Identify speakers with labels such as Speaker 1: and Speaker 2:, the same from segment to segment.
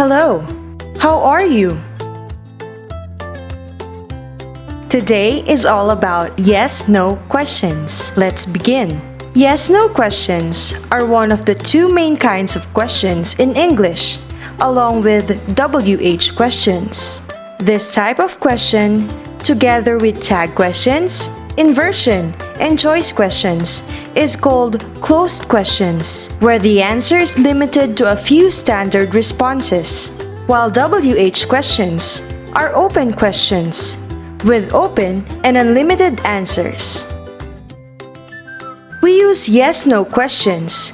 Speaker 1: Hello, how are you? Today is all about yes-no questions. Let's begin. Yes-no questions are one of the two main kinds of questions in English, along with WH questions. This type of question, together with tag questions, inversion, and choice questions, is called closed questions, where the answer is limited to a few standard responses, while WH questions are open questions, with open and unlimited answers. We use yes-no questions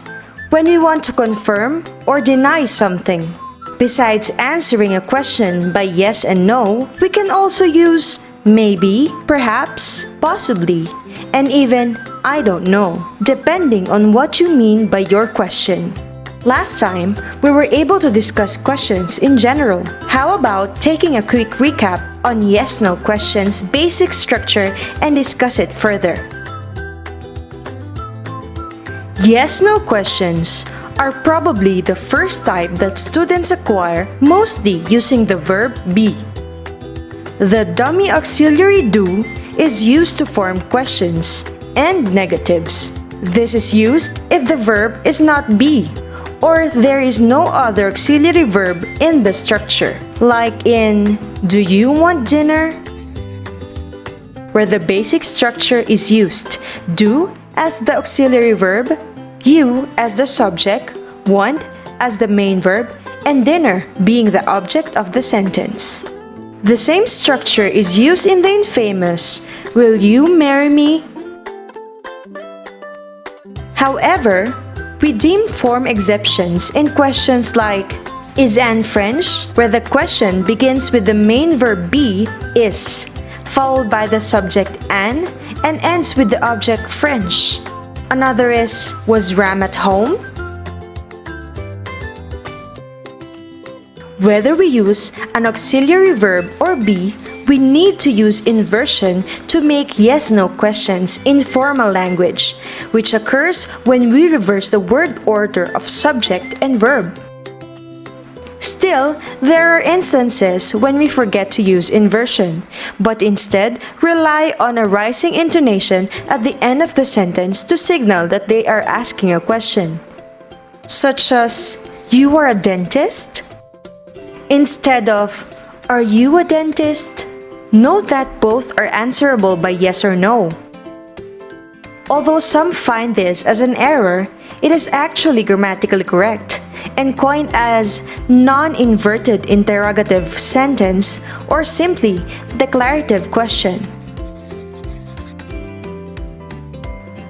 Speaker 1: when we want to confirm or deny something. Besides answering a question by yes and no, we can also use maybe, perhaps, possibly, and even I don't know, depending on what you mean by your question. Last time, we were able to discuss questions in general. How about taking a quick recap on yes-no questions' basic structure and discuss it further? Yes-no questions are probably the first type that students acquire, mostly using the verb be. The dummy auxiliary do is used to form questions and negatives. This is used if the verb is not be or there is no other auxiliary verb in the structure, like in do you want dinner? Where the basic structure is used, do as the auxiliary verb, you as the subject, want as the main verb, and dinner being the object of the sentence. The same structure is used in the infamous will you marry me? However, we deem form exceptions in questions like is Anne French, where the question begins with the main verb be, is, followed by the subject Anne, and ends with the object French. Another is was Ram at home? Whether we use an auxiliary verb or be, we need to use inversion to make yes-no questions in formal language, which occurs when we reverse the word order of subject and verb. Still, there are instances when we forget to use inversion, but instead rely on a rising intonation at the end of the sentence to signal that they are asking a question. Such as, you are a dentist? Instead of, are you a dentist? Note that both are answerable by yes or no. Although some find this as an error, it is actually grammatically correct and coined as non-inverted interrogative sentence or simply declarative question.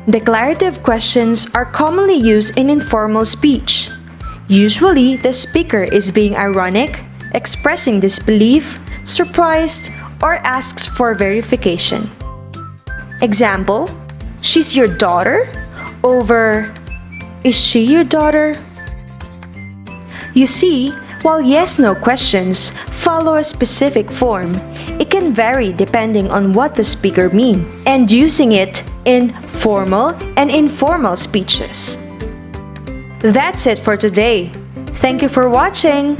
Speaker 1: Declarative questions are commonly used in informal speech. Usually, the speaker is being ironic, expressing disbelief, surprised, or asks for verification. Example, she's your daughter? Over, is she your daughter? You see, while yes-no questions follow a specific form, it can vary depending on what the speaker means and using it in formal and informal speeches. That's it for today. Thank you for watching!